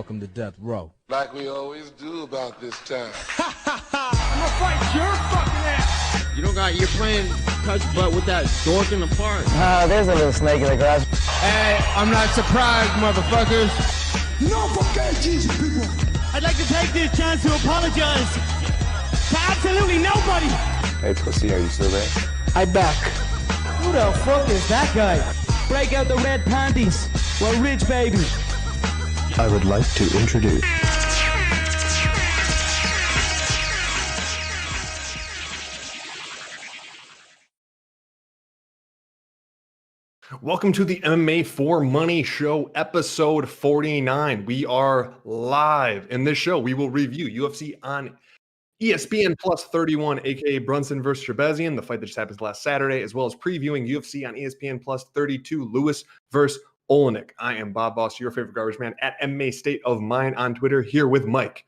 welcome to death row. Like we always do about this time. I'm gonna fight your fucking ass. You're playing touch butt with that dork in the park. There's a little snake in the grass. Hey, I'm not surprised, motherfuckers. No fucking Jesus, people. I'd like to take this chance to apologize to absolutely nobody. Hey, pussy, are you still there? I'm back. Who the fuck is that guy? Break out the red panties. We're rich, baby. I would like to introduce. Welcome to the MMAforMoney show, episode 49. We are live. In this show, we will review UFC on ESPN Plus 31, aka Brunson versus Trebezian, the fight that just happened last Saturday, as well as previewing UFC on ESPN Plus 32, Lewis versus Olenek. I am Bob Boss, your favorite garbage man at MMA State of Mind on Twitter, here with Mike,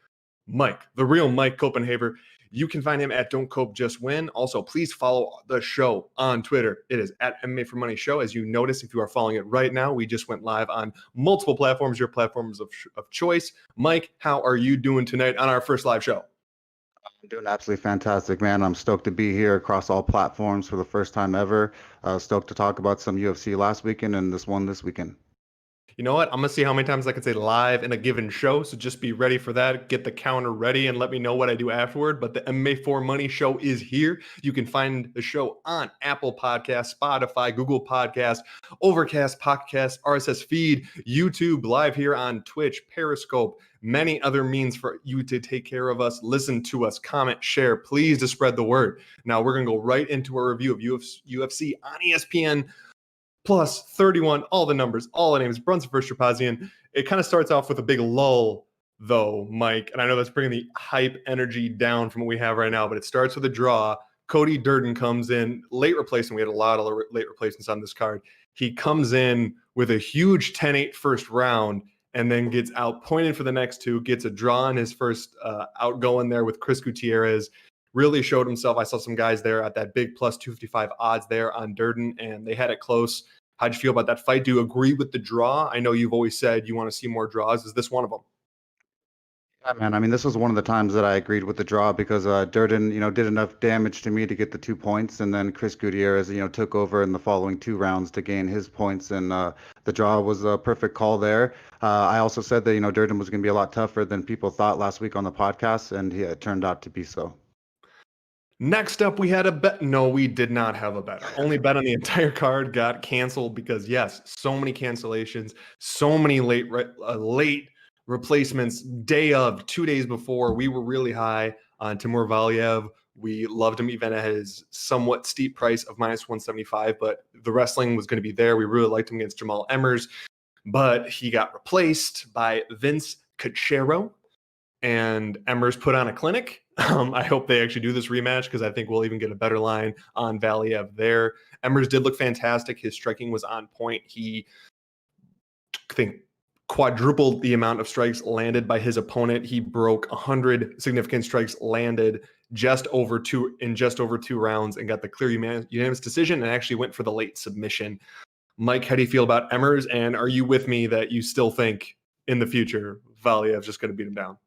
the real Mike Copenhaver. You can find him at Don't Cope Just Win. Also, please follow the show on Twitter. It is at MMAforMoney Show. As you notice, if you are following it right now, we just went live on multiple platforms, your platforms of choice. Mike, how are you doing tonight on our first live show? I'm doing absolutely fantastic, man. I'm stoked to be here across all platforms for the first time ever. Stoked to talk about some UFC last weekend and this one this weekend. You know what? I'm going to see how many times I can say live in a given show. So just be ready for that. Get the counter ready and let me know what I do afterward. But the MMAforMoney show is here. You can find the show on Apple Podcasts, Spotify, Google Podcasts, Overcast, Podcast, RSS feed, YouTube, live here on Twitch, Periscope, many other means for you to take care of us, listen to us, comment, share, please to spread the word. Now we're going to go right into a review of UFC on ESPN Plus 31, all the numbers, all the names, Brunson versus Trebezian. It kind of starts off with a big lull, though, Mike, and I know that's bringing the hype energy down from what we have right now, but it starts with a draw. Cody Durden comes in, late replacement. We had a lot of late replacements on this card. He comes in with a huge 10-8 first round and then gets outpointed for the next two, gets a draw in his first outgoing there with Chris Gutierrez. Really showed himself. I saw some guys there at that big plus 255 odds there on Durden, and they had it close. How'd you feel about that fight? Do you agree with the draw? I know you've always said you want to see more draws. Is this one of them? Yeah, man. I mean, this was one of the times that I agreed with the draw because Durden, did enough damage to me to get the 2 points, and then Chris Gutierrez, took over in the following 2 rounds to gain his points, and the draw was a perfect call there. I also said that Durden was going to be a lot tougher than people thought last week on the podcast, and it turned out to be so. Next up, we had a bet. No, we did not have a bet. Only bet on the entire card got canceled because, yes, so many cancellations, so many late replacements. Day of, 2 days before, we were really high on Timur Valiev. We loved him even at his somewhat steep price of minus 175, but the wrestling was going to be there. We really liked him against Jamal Emmers, but he got replaced by Vince Cachero, and Emmers put on a clinic. I hope they actually do this rematch because I think we'll even get a better line on Valiev there. Emmers did look fantastic. His striking was on point. He, I think, quadrupled the amount of strikes landed by his opponent. He broke 100 significant strikes landed in just over 2 rounds and got the clear unanimous decision and actually went for the late submission. Mike, how do you feel about Emmers? And are you with me that you still think in the future Valiev's just going to beat him down?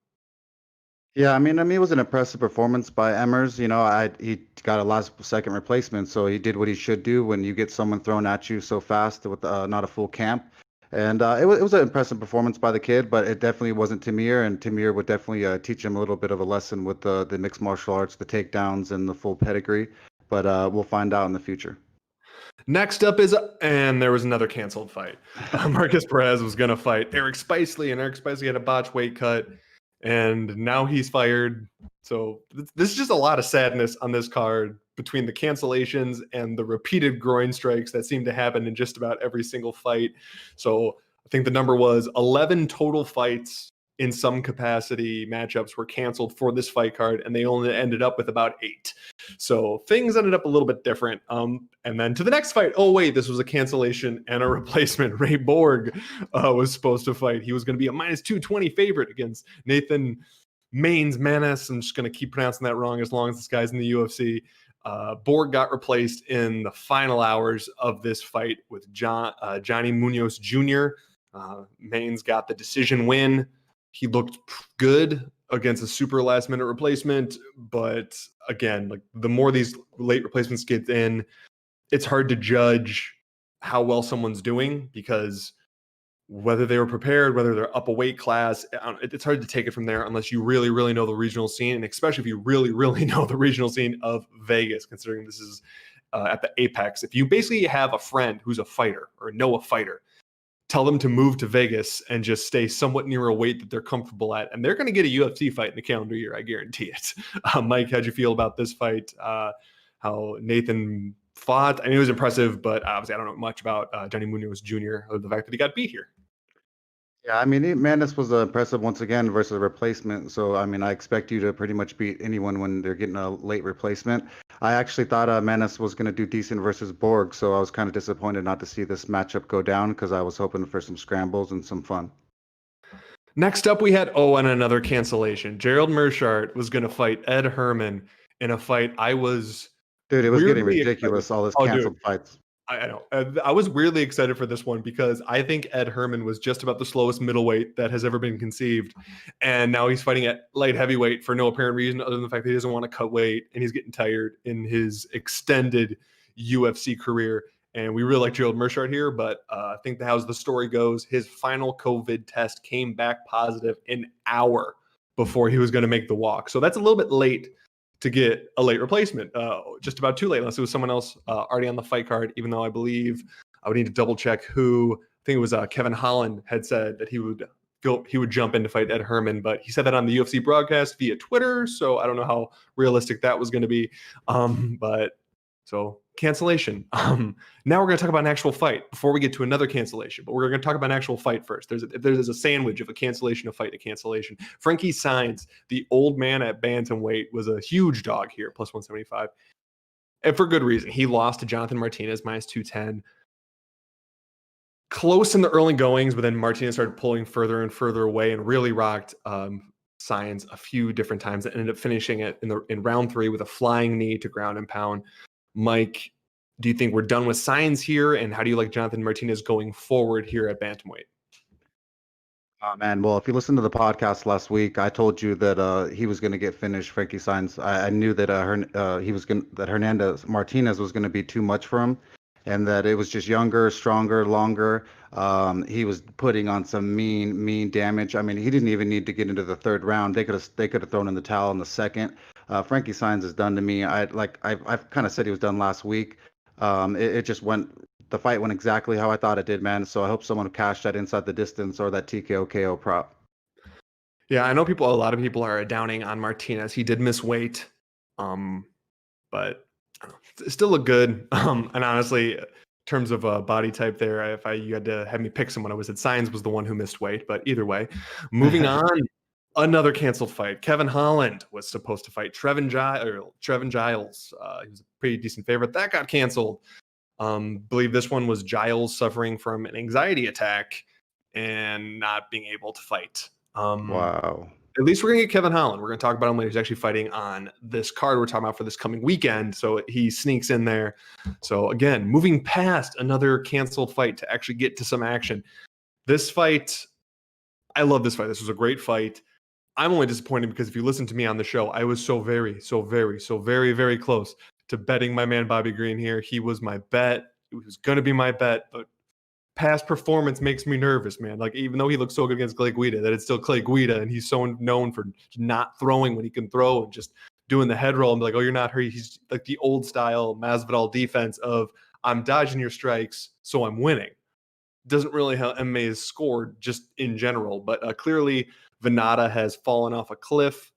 Yeah, I mean, it was an impressive performance by Emmers. He got a last-second replacement, so he did what he should do when you get someone thrown at you so fast with not a full camp. And it was an impressive performance by the kid, but it definitely wasn't Timur, and Timur would definitely teach him a little bit of a lesson with the mixed martial arts, the takedowns, and the full pedigree. But we'll find out in the future. Next up and there was another canceled fight. Marcus Perez was going to fight Eric Spicely, and Eric Spicely had a botch weight cut. And now he's fired. So this is just a lot of sadness on this card between the cancellations and the repeated groin strikes that seem to happen in just about every single fight. So I think the number was 11 total fights in some capacity matchups were canceled for this fight card, and they only ended up with about 8. So things ended up a little bit different. And then to the next fight, oh wait, this was a cancellation and a replacement. Ray Borg was supposed to fight. He was going to be a minus 220 favorite against Nathan Manes. I'm just going to keep pronouncing that wrong as long as this guy's in the UFC. Borg got replaced in the final hours of this fight with Johnny Munoz Jr. Manes got the decision win. He looked good against a super last minute replacement. But again, like the more these late replacements get in, it's hard to judge how well someone's doing because whether they were prepared, whether they're up a weight class, it's hard to take it from there unless you really, really know the regional scene. And especially if you really, really know the regional scene of Vegas, considering this is at the apex. If you basically have a friend who's a fighter or know a fighter, tell them to move to Vegas and just stay somewhat near a weight that they're comfortable at. And they're going to get a UFC fight in the calendar year. I guarantee it. Mike, how'd you feel about this fight? How Nathan fought? I mean, it was impressive, but obviously I don't know much about Johnny Munoz Jr. other than the fact that he got beat here. Yeah, I mean, Madness was impressive once again versus a replacement. So, I mean, I expect you to pretty much beat anyone when they're getting a late replacement. I actually thought Madness was going to do decent versus Borg, so I was kind of disappointed not to see this matchup go down because I was hoping for some scrambles and some fun. Next up, we had, and another cancellation. Gerald Meerschaert was going to fight Ed Herman in a fight it was getting ridiculous, all this canceled fights. I know. I was weirdly excited for this one because I think Ed Herman was just about the slowest middleweight that has ever been conceived. And now he's fighting at light heavyweight for no apparent reason other than the fact that he doesn't want to cut weight and he's getting tired in his extended UFC career. And we really like Gerald Meerschaert here, but I think how's the story goes, his final COVID test came back positive an hour before he was going to make the walk. So that's a little bit late to get a late replacement, just about too late, unless it was someone else already on the fight card, even though I believe I would need to double check who. I think it was Kevin Holland had said that he would jump in to fight Ed Herman, but he said that on the UFC broadcast via Twitter, so I don't know how realistic that was going to be. So cancellation. Now we're going to talk about an actual fight before we get to another cancellation, but we're going to talk about an actual fight first. There's a sandwich of a cancellation, a fight, a cancellation. Frankie Saenz, the old man at bantamweight, was a huge dog here, plus 175. And for good reason. He lost to Jonathan Martinez, minus 210. Close in the early goings, but then Martinez started pulling further and further away and really rocked Saenz a few different times and ended up finishing it in round 3 with a flying knee to ground and pound. Mike, do you think we're done with Saenz here? And how do you like Jonathan Martinez going forward here at bantamweight? Man, well, if you listened to the podcast last week, I told you that he was going to get finished, Frankie Saenz. I knew that that Hernandez Martinez was going to be too much for him, and that it was just younger, stronger, longer. He was putting on some mean damage. I mean, he didn't even need to get into the third round. They could have thrown in the towel in the second. Frankie Saenz is done to me. I've kind of said he was done last week. The fight went exactly how I thought it did, man. So I hope someone cashed that inside the distance or that TKO KO prop. Yeah, I know a lot of people are downing on Martinez. He did miss weight, but it still looked good. And honestly, in terms of body type there, you had to have me pick someone, I would have said Saenz was the one who missed weight. But either way, moving on. Another canceled fight. Kevin Holland was supposed to fight Trevin Giles. He was a pretty decent favorite. That got canceled. Believe this one was Giles suffering from an anxiety attack and not being able to fight. Wow. At least we're going to get Kevin Holland. We're going to talk about him later. He's actually fighting on this card we're talking about for this coming weekend. So he sneaks in there. So again, moving past another canceled fight to actually get to some action. This fight, I love this fight. This was a great fight. I'm only disappointed because if you listen to me on the show, I was so very, very close to betting my man Bobby Green here. He was my bet. It was going to be my bet, but past performance makes me nervous, man. Like, even though he looks so good against Clay Guida, that it's still Clay Guida, and he's so known for not throwing when he can throw and just doing the head roll and be like, oh, you're not hurt. He's like the old style Masvidal defense of I'm dodging your strikes, so I'm winning. Doesn't really how MMA is scored just in general, but clearly Venata has fallen off a cliff.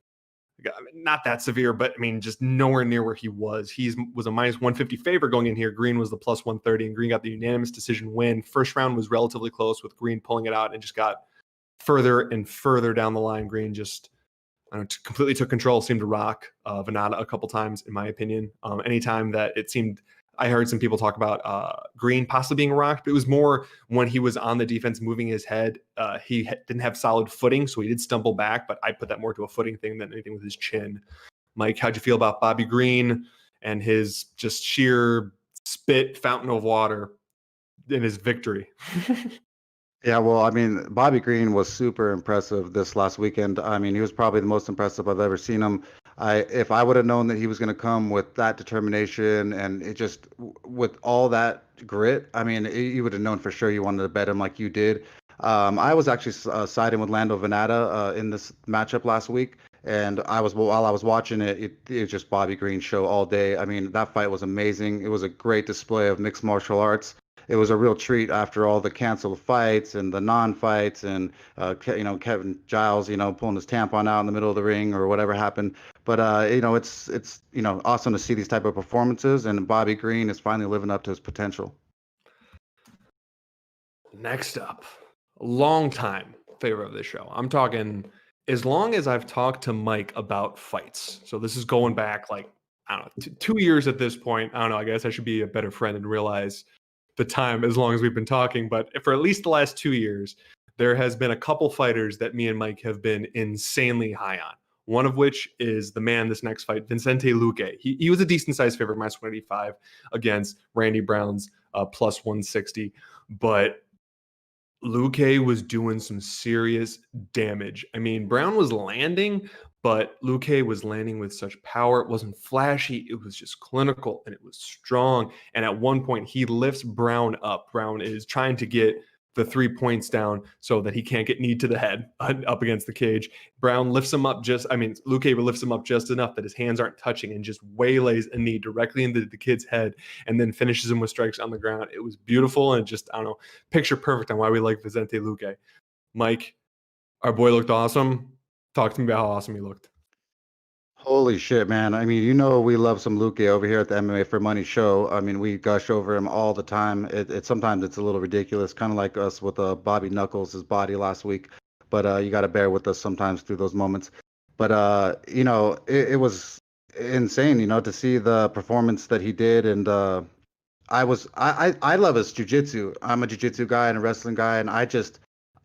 I mean, not that severe, but I mean, just nowhere near where he was. He was a minus 150 favorite going in here. Green was the plus 130, and Green got the unanimous decision win. First round was relatively close with Green pulling it out and just got further and further down the line. Green just completely took control, seemed to rock Venata a couple times, in my opinion. Anytime that it seemed, I heard some people talk about Green possibly being rocked, but it was more when he was on the defense moving his head. He didn't have solid footing, so he did stumble back, but I put that more to a footing thing than anything with his chin. Mike, how'd you feel about Bobby Green and his just sheer spit fountain of water in his victory? Yeah, well, I mean, Bobby Green was super impressive this last weekend. I mean, he was probably the most impressive I've ever seen him. If I would have known that he was going to come with that determination and it just with all that grit, I mean, you would have known for sure you wanted to bet him like you did. I was actually siding with Lando Venata in this matchup last week, and while I was watching it, it was just Bobby Green show all day. I mean, that fight was amazing. It was a great display of mixed martial arts. It was a real treat after all the canceled fights and the non-fights and Kevin Giles pulling his tampon out in the middle of the ring or whatever happened. But it's awesome to see these type of performances, and Bobby Green is finally living up to his potential. Next up, a long time favorite of this show. I'm talking as long as I've talked to Mike about fights. So this is going back like I don't know 2 years at this point. I don't know. I guess I should be a better friend and realize the time as long as we've been talking, but for at least the last 2 years, there has been a couple fighters that me and Mike have been insanely high on. One of which is the man this next fight, Vicente Luque. He was a decent sized favorite, minus 185 against Randy Brown's plus 160, but Luque was doing some serious damage. I mean, Brown was landing, but Luque was landing with such power. It wasn't flashy. It was just clinical and it was strong. And at one point, he lifts Brown up. Brown is trying to get the 3 points down so that he can't get kneed to the head up against the cage. Brown lifts him up Luque lifts him up just enough that his hands aren't touching and just waylays a knee directly into the kid's head and then finishes him with strikes on the ground. It was beautiful and just, I don't know, picture perfect on why we like Vicente Luque. Mike, our boy looked awesome. Talk to me about how awesome he looked. Holy shit, man. I mean, we love some Luque over here at the MMA for Money show. I mean, we gush over him all the time. Sometimes it's a little ridiculous, kind of like us with Bobby Knuckles, his body last week. But you got to bear with us sometimes through those moments. But, it was insane, to see the performance that he did. And I love his jiu-jitsu. I'm a jiu-jitsu guy and a wrestling guy, and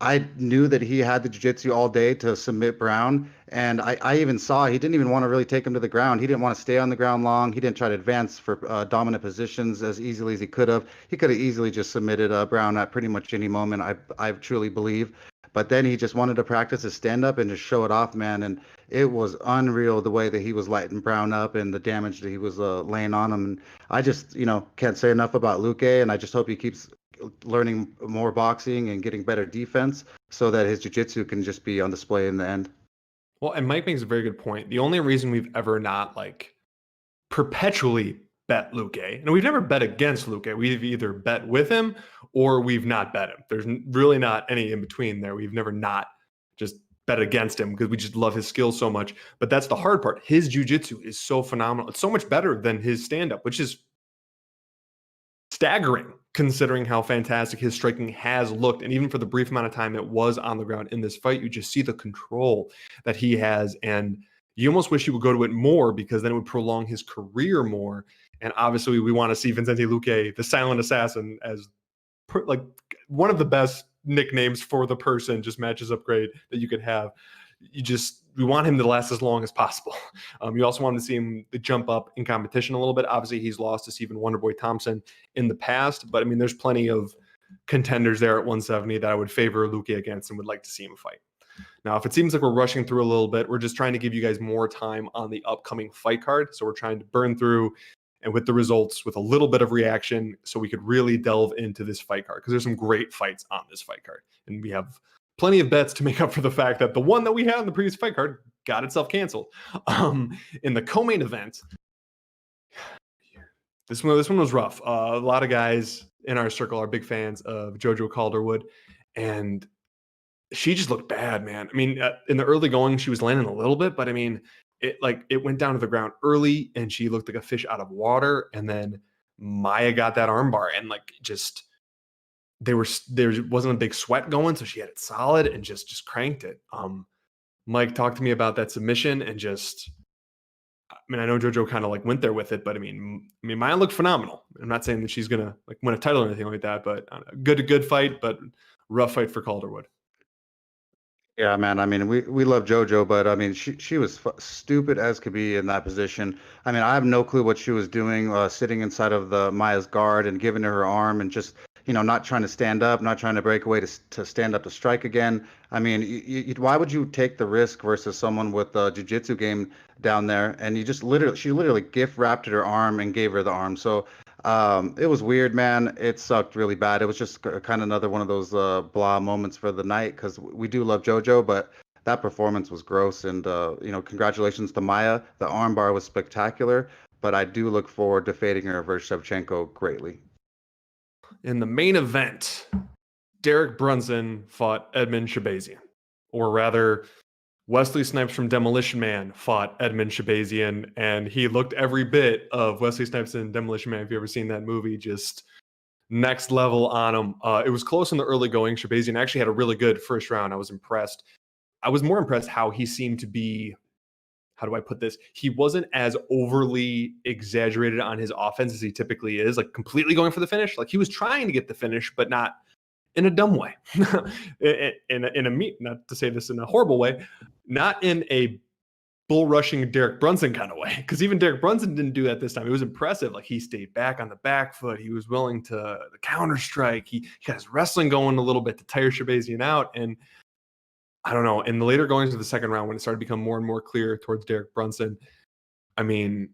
I knew that he had the jiu-jitsu all day to submit Brown, and I even saw he didn't even want to really take him to the ground. He didn't want to stay on the ground long. He didn't try to advance for dominant positions as easily as he could have. He could have easily just submitted Brown at pretty much any moment, I truly believe. But then he just wanted to practice his stand-up and just show it off, man. And it was unreal the way that he was lighting Brown up and the damage that he was laying on him. And I just, can't say enough about Luque, and I just hope he keeps learning more boxing and getting better defense so that his jiu-jitsu can just be on display in the end. Well, and Mike makes a very good point. The only reason we've ever not perpetually bet Luque, and we've never bet against Luque. We've either bet with him or we've not bet him. There's really not any in between there. We've never not just bet against him because we just love his skills so much. But that's the hard part. His jiu-jitsu is so phenomenal. It's so much better than his stand-up, which is staggering considering how fantastic his striking has looked. And even for the brief amount of time it was on the ground in this fight, you just see the control that he has. And you almost wish he would go to it more because then it would prolong his career more. And obviously we want to see Vicente Luque, the silent assassin, as one of the best nicknames for the person. Just matches up great that you could have. We want him to last as long as possible. You also want to see him jump up in competition a little bit. Obviously, he's lost to Stephen Wonderboy Thompson in the past, but I mean, there's plenty of contenders there at 170 that I would favor Luque against and would like to see him fight. Now, if it seems like we're rushing through a little bit, we're just trying to give you guys more time on the upcoming fight card. So we're trying to burn through and with the results with a little bit of reaction so we could really delve into this fight card because there's some great fights on this fight card. And we have plenty of bets to make up for the fact that the one that we had in the previous fight card got itself canceled. In the co-main event, this one was rough. A lot of guys in our circle are big fans of JoJo Calderwood, and she just looked bad, man. I mean, in the early going, she was landing a little bit, but I mean, it went down to the ground early, and she looked like a fish out of water. And then Maya got that armbar, and there wasn't a big sweat going, so she had it solid and just cranked it. Mike, talk to me about that submission and I know JoJo kind of went there with it, but I mean, Maya looked phenomenal. I'm not saying that she's gonna win a title or anything like that, but good fight, but rough fight for Calderwood. Yeah, man. I mean, we love JoJo, but I mean, she was stupid as could be in that position. I mean, I have no clue what she was doing, sitting inside of the Maya's guard and giving her arm and just not trying to stand up, not trying to break away to stand up to strike again. I mean, why would you take the risk versus someone with a jiu-jitsu game down there? And she literally gift wrapped her arm and gave her the arm. So it was weird, man. It sucked really bad. It was just kind of another one of those blah moments for the night because we do love JoJo, but that performance was gross. And congratulations to Maya. The armbar was spectacular, but I do look forward to fading her versus Shevchenko greatly. In the main event, Derek Brunson fought Edmund Shabazian, or rather, Wesley Snipes from Demolition Man fought Edmund Shabazian, and he looked every bit of Wesley Snipes in Demolition Man. If you've ever seen that movie, just next level on him. It was close in the early going. Shabazian actually had a really good first round. I was impressed. I was more impressed how he seemed to be. How do I put this? He wasn't as overly exaggerated on his offense as he typically is, like completely going for the finish. Like he was trying to get the finish, but not in a dumb way. Not to say this in a horrible way, not in a bull rushing Derek Brunson kind of way. Because even Derek Brunson didn't do that this time. It was impressive. Like he stayed back on the back foot. He was willing to the counter strike. He got his wrestling going a little bit to tire Shabazian out. And I don't know, in the later goings of the second round, when it started to become more and more clear towards Derek Brunson, I mean,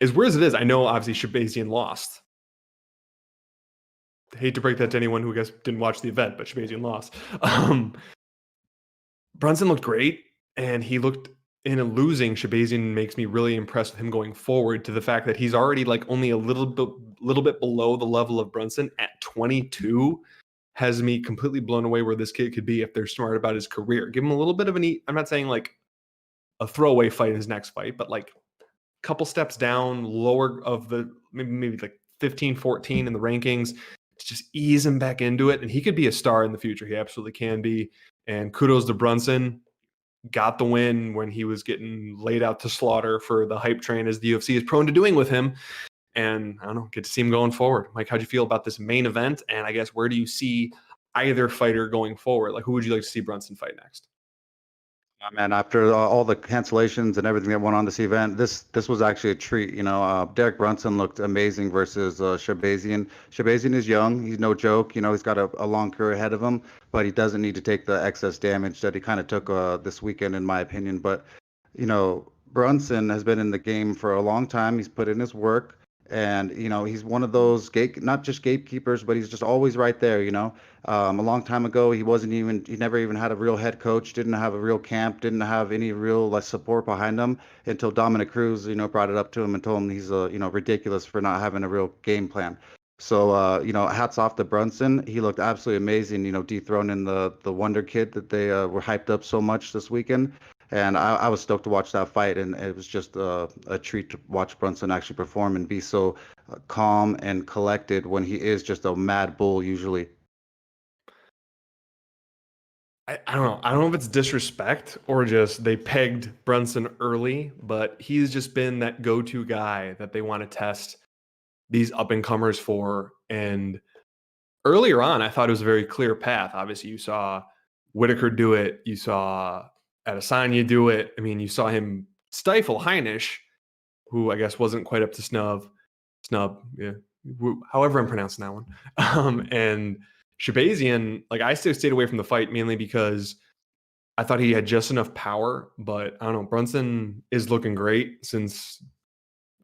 as weird as it is, I know obviously Shabazian lost. I hate to break that to anyone who I guess didn't watch the event, but Shabazian lost. Brunson looked great, and he looked in a losing. Shabazian makes me really impressed with him going forward, to the fact that he's already like only a little bit below the level of Brunson at 22. Has me completely blown away where this kid could be if they're smart about his career. Give him a little bit of I'm not saying like a throwaway fight in his next fight, but like a couple steps down, lower of the maybe like 15, 14 in the rankings, to just ease him back into it. And he could be a star in the future. He absolutely can be. And kudos to Brunson. Got the win when he was getting laid out to slaughter for the hype train, as the UFC is prone to doing with him. And I don't know, get to see him going forward. Mike, how'd you feel about this main event? And I guess where do you see either fighter going forward? Like, who would you like to see Brunson fight next? Man, after all the cancellations and everything that went on this event, this was actually a treat. Derek Brunson looked amazing versus Shabazian. Shabazian is young; he's no joke. He's got a long career ahead of him, but he doesn't need to take the excess damage that he kind of took this weekend, in my opinion. But Brunson has been in the game for a long time. He's put in his work. And he's one of those not just gatekeepers, but he's just always right there. A long time ago, he never even had a real head coach, didn't have a real camp, didn't have any real support behind him until Dominic Cruz, brought it up to him and told him he's ridiculous for not having a real game plan. So hats off to Brunson. He looked absolutely amazing. Dethroning the Wonder Kid that they were hyped up so much this weekend. And I was stoked to watch that fight, and it was just a treat to watch Brunson actually perform and be so calm and collected when he is just a mad bull usually. I don't know. I don't know if it's disrespect or just they pegged Brunson early, but he's just been that go-to guy that they want to test these up-and-comers for. And earlier on, I thought it was a very clear path. Obviously, you saw Whitaker do it. You saw Adesanya do it. I mean, you saw him stifle Heinisch, who I guess wasn't quite up to snub, yeah, however I'm pronouncing that one. And Shabazian, like I still stayed away from the fight mainly because I thought he had just enough power, but I don't know. Brunson is looking great since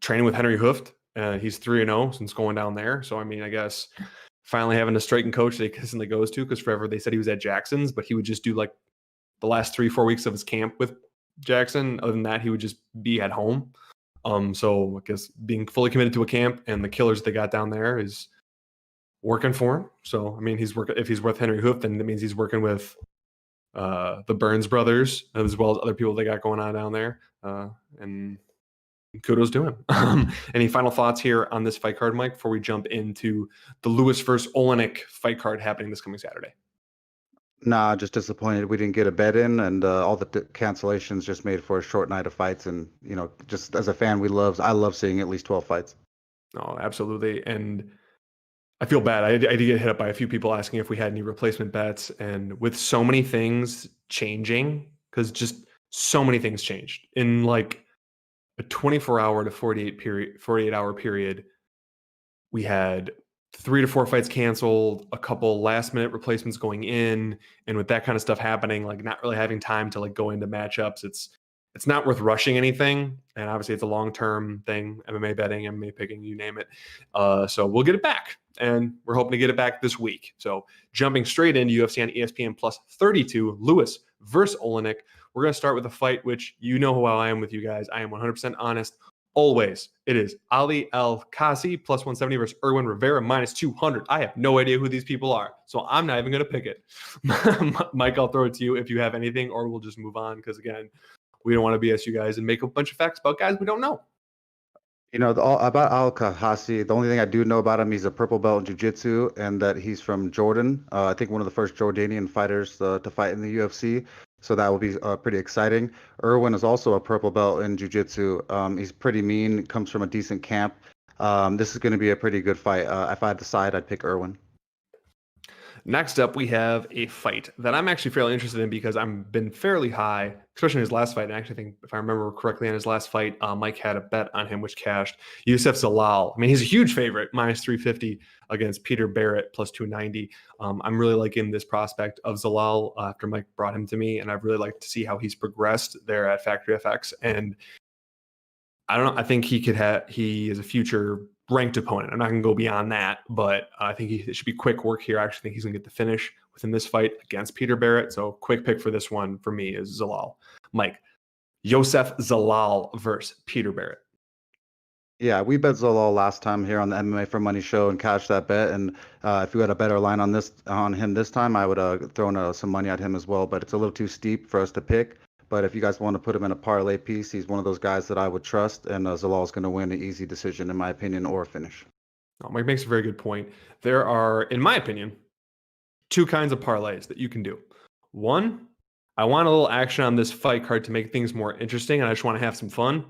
training with Henry Hooft. He's 3-0 since going down there. So, I mean, I guess finally having a striking coach that he consistently goes to, because forever they said he was at Jackson's, but he would just do like the last 3-4 weeks of his camp with Jackson. Other than that, he would just be at home. So I guess being fully committed to a camp and the killers they got down there is working for him. So, I mean, if he's with Henry Hooft, then that means he's working with the Burns brothers, as well as other people they got going on down there. And kudos to him. Any final thoughts here on this fight card, Mike, before we jump into the Lewis versus Olenek fight card happening this coming Saturday? Nah, just disappointed we didn't get a bet in, and all the cancellations just made for a short night of fights. And just as a fan, I love seeing at least 12 fights. No, absolutely. And I feel bad. I did get hit up by a few people asking if we had any replacement bets, and with so many things changing, because just so many things changed in like a 24-hour to 48-hour period. We had 3 to 4 fights canceled, a couple last minute replacements going in, and with that kind of stuff happening, like not really having time to like go into matchups, it's not worth rushing anything. And obviously it's a long-term thing, MMA betting, MMA picking, you name it. So we'll get it back, and we're hoping to get it back this week. So jumping straight into UFC on ESPN plus 32, Lewis versus Olenek. We're going to start with a fight, which you know how I am with you guys. I am 100% honest. Always. It is Ali El Kasi plus 170 versus Erwin Rivera minus 200. I have no idea who these people are, so I'm not even going to pick it. Mike, I'll throw it to you if you have anything, or we'll just move on because, again, we don't want to BS you guys and make a bunch of facts about guys we don't know. You know, about Al Kahasi, the only thing I do know about him, he's a purple belt in jiu-jitsu, and that he's from Jordan. I think one of the first Jordanian fighters to fight in the UFC. So that will be pretty exciting. Erwin is also a purple belt in jiu-jitsu. He's pretty mean, comes from a decent camp. This is going to be a pretty good fight. If I had to decide, I'd pick Erwin. Next up, we have a fight that I'm actually fairly interested in because I've been fairly high, especially in his last fight. And I actually think, if I remember correctly, on his last fight, Mike had a bet on him, which cashed. Youssef Zalal. I mean, he's a huge favorite, minus 350 against Peter Barrett, plus 290. I'm really liking this prospect of Zalal after Mike brought him to me, and I've really liked to see how he's progressed there at Factory FX. And I don't know. I think he is a future ranked opponent. I'm not going to go beyond that, but I think it should be quick work here. I actually think he's going to get the finish within this fight against Peter Barrett. So quick pick for this one for me is Zalal. Mike, Youssef Zalal versus Peter Barrett. Yeah, we bet Zalal last time here on the MMA for Money show and cashed that bet. And if you had a better line on him this time, I would have thrown some money at him as well. But it's a little too steep for us to pick. But if you guys want to put him in a parlay piece, he's one of those guys that I would trust, and Zalal is going to win an easy decision, in my opinion, or a finish. Mike makes a very good point. There are, in my opinion, two kinds of parlays that you can do. One, I want a little action on this fight card to make things more interesting, and I just want to have some fun.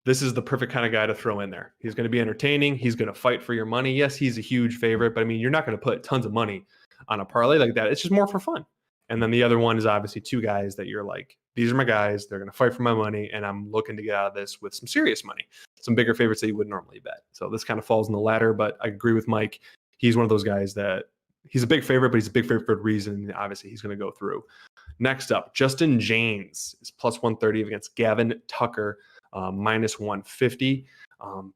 This is the perfect kind of guy to throw in there. He's going to be entertaining. He's going to fight for your money. Yes, he's a huge favorite, but I mean, you're not going to put tons of money on a parlay like that. It's just more for fun. And then the other one is obviously two guys that you're like, these are my guys. They're going to fight for my money, and I'm looking to get out of this with some serious money, some bigger favorites that you wouldn't normally bet. So this kind of falls in the latter, but I agree with Mike. He's one of those guys that he's a big favorite, but he's a big favorite for a reason. Obviously, he's going to go through. Next up, Justin James is plus 130 against Gavin Tucker, minus 150.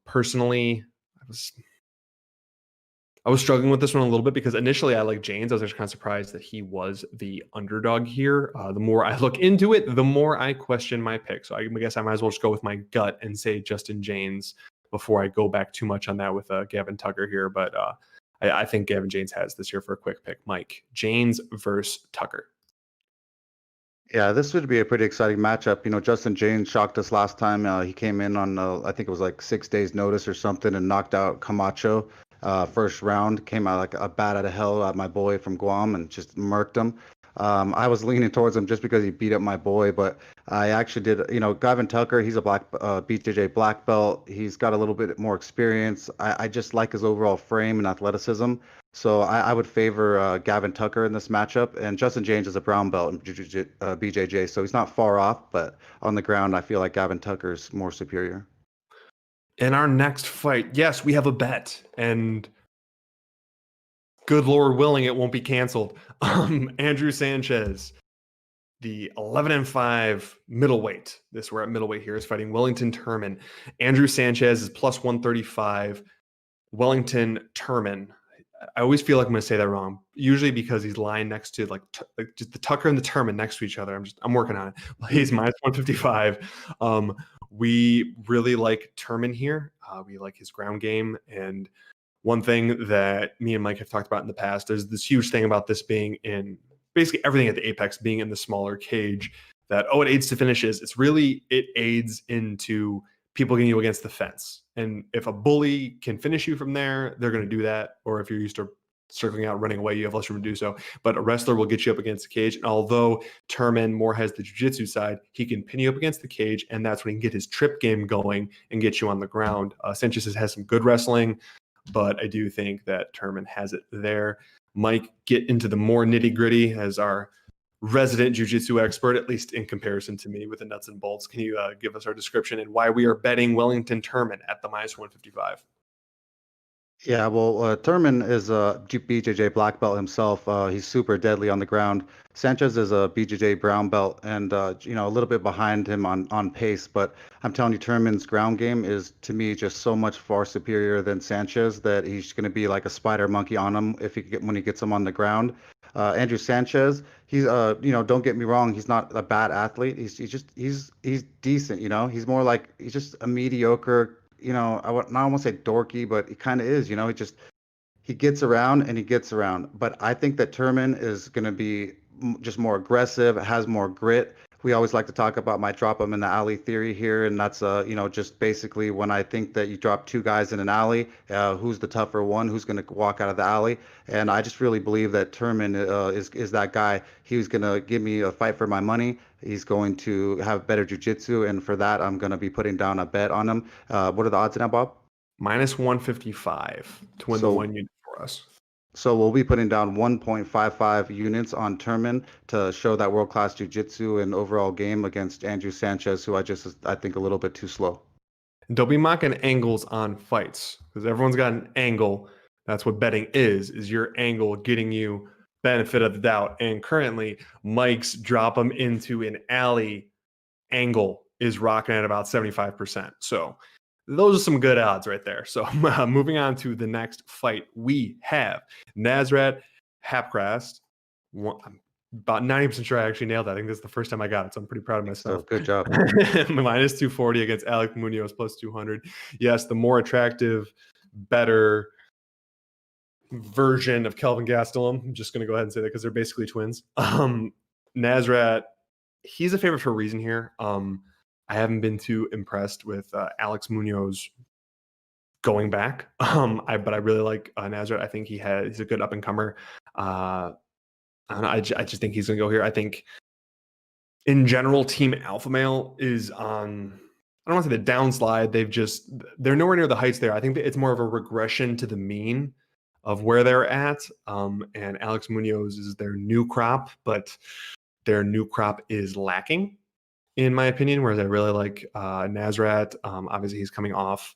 Personally, I was struggling with this one a little bit because initially I like James. I was actually kind of surprised that he was the underdog here. The more I look into it, the more I question my pick. So I guess I might as well just go with my gut and say Justin James before I go back too much on that with Gavin Tucker here. But I think Gavin James has this here for a quick pick. Mike, James versus Tucker. Yeah, this would be a pretty exciting matchup. You know, Justin James shocked us last time. He came in on, I think it was like 6 days notice or something, and knocked out Camacho. First round, came out like a bat out of hell at my boy from Guam and just murked him. I was leaning towards him just because he beat up my boy, but I actually did, you know, Gavin Tucker, he's a BJJ black belt. He's got a little bit more experience. I just like his overall frame and athleticism. So I would favor Gavin Tucker in this matchup. And Justin James is a brown belt in BJJ, so he's not far off, but on the ground, I feel like Gavin Tucker's more superior. In our next fight, yes, we have a bet, and good Lord willing, it won't be canceled. Andrew Sanchez, the 11-5 middleweight. We're at middleweight here, is fighting Wellington Turman. Andrew Sanchez is plus 135. Wellington Turman. I always feel like I'm going to say that wrong. Usually because he's lying next to like just the Tucker and the Turman next to each other. I'm working on it. He's minus 155. We really like Turman here. We like his ground game. And one thing that me and Mike have talked about in the past, there's this huge thing about this being in basically everything at the apex being in the smaller cage that, it aids to finishes. It aids into people getting you against the fence. And if a bully can finish you from there, they're going to do that. Or if you're used to circling out, running away, you have less room to do so. But a wrestler will get you up against the cage. And although Turman more has the jiu-jitsu side, he can pin you up against the cage, and that's when he can get his trip game going and get you on the ground. Sanchez has some good wrestling, but I do think that Turman has it there. Mike, get into the more nitty-gritty as our resident jiu-jitsu expert, at least in comparison to me with the nuts and bolts. Can you give us our description and why we are betting Wellington Turman at the minus 155? Yeah, well, Turman is a BJJ black belt himself. He's super deadly on the ground. Sanchez is a BJJ brown belt, and a little bit behind him on pace. But I'm telling you, Turman's ground game is to me just so much far superior than Sanchez that he's going to be like a spider monkey on him if when he gets him on the ground. Andrew Sanchez, he's don't get me wrong, he's not a bad athlete. He's decent. He's more like he's just a mediocre. I would not want to say dorky, but he kind of is. He gets around and he gets around. But I think that Turman is going to be just more aggressive, has more grit. We always like to talk about my drop him in the alley theory here, and that's just basically when I think that you drop two guys in an alley, who's the tougher one, who's going to walk out of the alley, and I just really believe that Turman is that guy. He's going to give me a fight for my money. He's going to have better jiu-jitsu, and for that, I'm going to be putting down a bet on him. What are the odds in that, Bob? Minus 155 to win the 1 unit for us. So we'll be putting down 1.55 units on Turman to show that world-class jiu-jitsu and overall game against Andrew Sanchez, who I think a little bit too slow. Don't be mocking angles on fights because everyone's got an angle. That's what betting is your angle getting you benefit of the doubt. And currently, Mike's drop him into an alley angle is rocking at about 75%. So those are some good odds right there. So moving on to the next fight, we have Nasrat Hapcrast. I'm about 90% sure I actually nailed that. I think this is the first time I got it, so I'm pretty proud of myself. Good job. Minus 240 against Alex Munoz plus 200. Yes, the more attractive, better version of Kelvin Gastelum. I'm just going to go ahead and say that because they're basically twins. Nasrat, he's a favorite for a reason here. I haven't been too impressed with Alex Munoz going back, but I really like Nasrat. I think he's a good up and comer. I don't know, I just think he's going to go here. I think in general, Team Alpha Male is on. I don't want to say the downslide. They're nowhere near the heights there. I think that it's more of a regression to the mean of where they're at. And Alex Munoz is their new crop, but their new crop is lacking, in my opinion, whereas I really like Nasrat. Obviously, he's coming off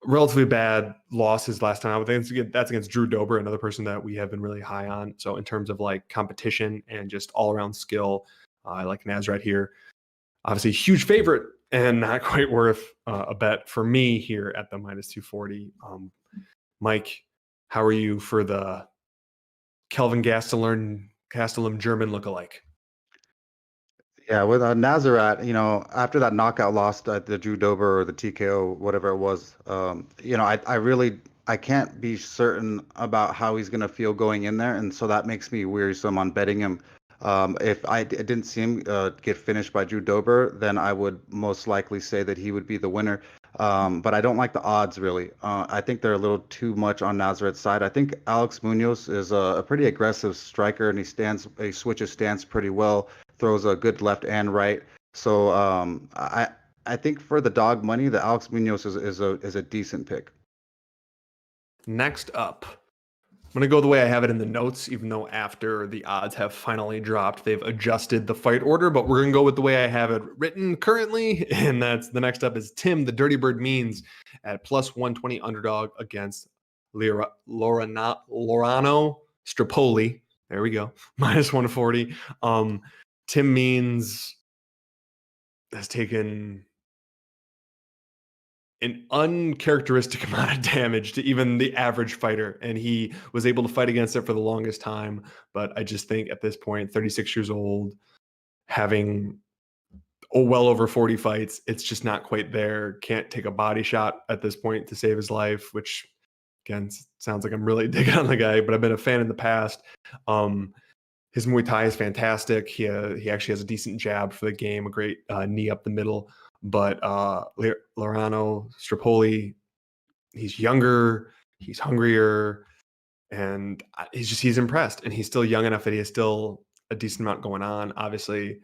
relatively bad losses last time. I think that's against Drew Dober, another person that we have been really high on. So in terms of like competition and just all-around skill, I like Nasrat here. Obviously, huge favorite and not quite worth a bet for me here at the minus 240. Mike, how are you for the Kelvin Gastelum German lookalike? Yeah, with Nazarat, after that knockout loss at the Drew Dober or the TKO, whatever it was, I can't be certain about how he's gonna feel going in there, and so that makes me wearisome on betting him. If I didn't see him get finished by Drew Dober, then I would most likely say that he would be the winner. But I don't like the odds really. I think they're a little too much on Nazaret's side. I think Alex Munoz is a pretty aggressive striker, and he switches stance pretty well, throws a good left and right. So I think for the dog money, the Alex Munoz is a decent pick. Next up, I'm going to go the way I have it in the notes, even though after the odds have finally dropped, they've adjusted the fight order, but we're going to go with the way I have it written currently. And that's the next up is Tim, the Dirty Bird Means at plus 120 underdog against Lorano Strapoli. There we go. Minus 140. Tim Means has taken an uncharacteristic amount of damage to even the average fighter, and he was able to fight against it for the longest time. But I just think at this point, 36 years old, having well over 40 fights, it's just not quite there. Can't take a body shot at this point to save his life, which again sounds like I'm really digging on the guy, but I've been a fan in the past. His Muay Thai is fantastic. He actually has a decent jab for the game, a great knee up the middle. But Lorano Strapoli, he's younger, he's hungrier, and he's impressed. And he's still young enough that he has still a decent amount going on. Obviously,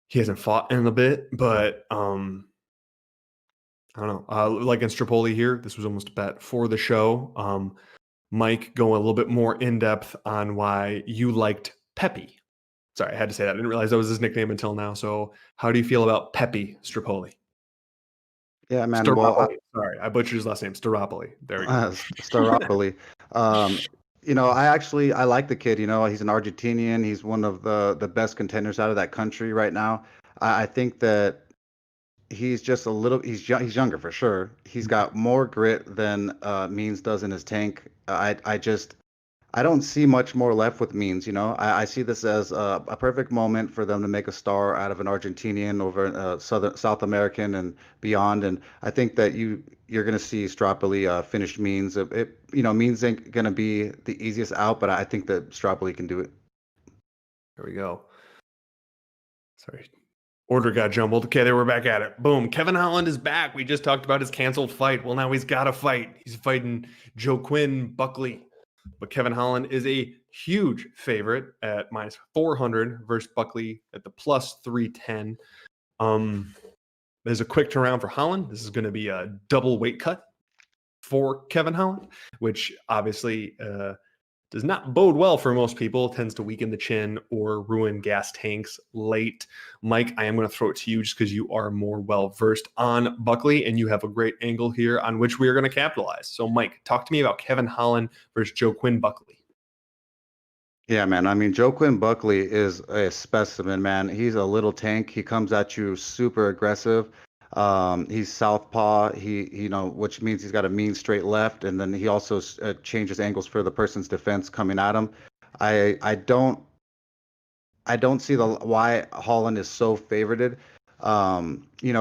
he hasn't fought in a bit, but I don't know. Like in Strapoli here, this was almost a bet for the show. Mike, going a little bit more in depth on why you liked Pepe. Sorry, I had to say that. I didn't realize that was his nickname until now. So how do you feel about Pepe Strapoli? Yeah, man. Strapoli, Well, sorry. Sorry, I butchered his last name. Staropoli. There we go. Staropoli. I like the kid. He's an Argentinian. He's one of the best contenders out of that country right now. I think that he's just he's younger for sure. He's got more grit than Means does in his tank. I don't see much more left with Means. I see this as a perfect moment for them to make a star out of an Argentinian over South American and beyond. And I think that you're going to see Stropoli finish Means. Means ain't going to be the easiest out, but I think that Stropoli can do it. There we go. Sorry. Order got jumbled. Okay, there we're back at it. Boom. Kevin Holland is back. We just talked about his canceled fight. Well, now he's got a fight. He's fighting Joaquin Buckley. But Kevin Holland is a huge favorite at -400 versus Buckley at the +310. There's a quick turnaround for Holland. This is going to be a double weight cut for Kevin Holland, which obviously does not bode well for most people. It tends to weaken the chin or ruin gas tanks late. Mike, I am going to throw it to you just because you are more well-versed on Buckley, and you have a great angle here on which we are going to capitalize. So, Mike, talk to me about Kevin Holland versus Joaquin Buckley. Yeah, man. I mean, Joaquin Buckley is a specimen, man. He's a little tank. He comes at you super aggressive. He's southpaw. Which means he's got a mean straight left, and then he also changes angles for the person's defense coming at him. I don't see why Holland is so favorited.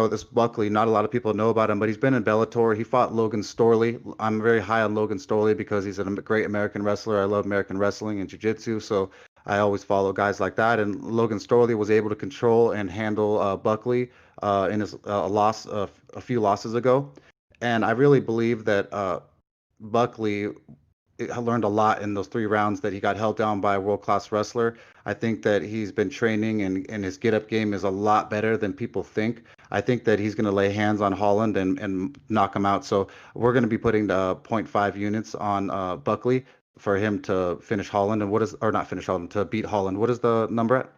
This Buckley, not a lot of people know about him, but he's been in Bellator. He fought Logan Storley. I'm very high on Logan Storley because he's a great American wrestler. I love American wrestling and jiu-jitsu, so I always follow guys like that. And Logan Storley was able to control and handle Buckley in his loss a few losses ago. And I really believe that Buckley learned a lot in those 3 rounds that he got held down by a world-class wrestler. I think that he's been training and his get-up game is a lot better than people think. I think that he's going to lay hands on Holland and knock him out. So we're going to be putting the 0.5 units on Buckley for him to finish Holland. And not finish Holland, to beat Holland. What is the number at?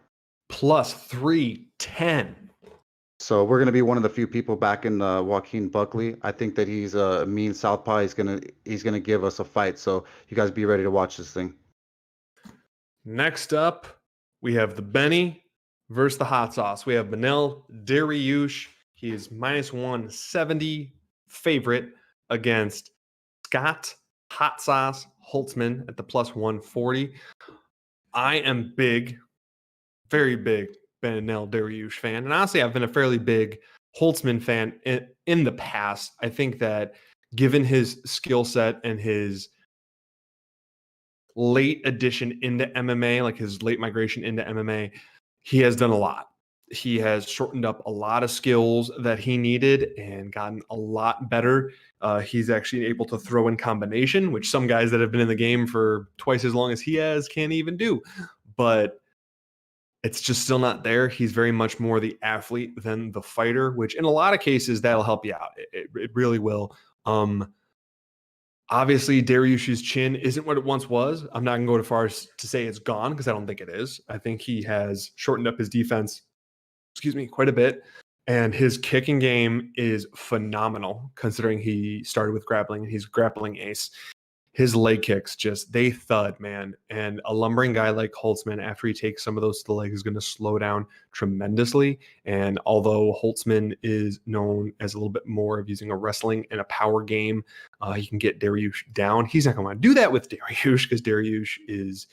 +310. So we're going to be one of the few people back in Joaquin Buckley. I think that he's a mean southpaw. He's gonna give us a fight. So you guys be ready to watch this thing. Next up, we have the Benny versus the Hot Sauce. We have Beneil Dariush. He is -170 favorite against Scott Hot Sauce Holtzman at the +140. I am big, very big Beneil Dariush fan. And honestly, I've been a fairly big Holtzman fan in the past. I think that given his skill set and his late addition into MMA, like his late migration into MMA, he has done a lot. He has shortened up a lot of skills that he needed and gotten a lot better. He's actually able to throw in combination, which some guys that have been in the game for twice as long as he has can't even do. But it's just still not there. He's very much more the athlete than the fighter, which in a lot of cases, that'll help you out. It really will. Obviously, Dariush's chin isn't what it once was. I'm not going to go as far as to say it's gone because I don't think it is. I think he has shortened up his defense, quite a bit. And his kicking game is phenomenal considering he started with grappling and he's a grappling ace. His leg kicks they thud, man. And a lumbering guy like Holtzman, after he takes some of those to the leg, is going to slow down tremendously. And although Holtzman is known as a little bit more of using a wrestling and a power game, he can get Dariush down. He's not going to want to do that with Dariush because Dariush is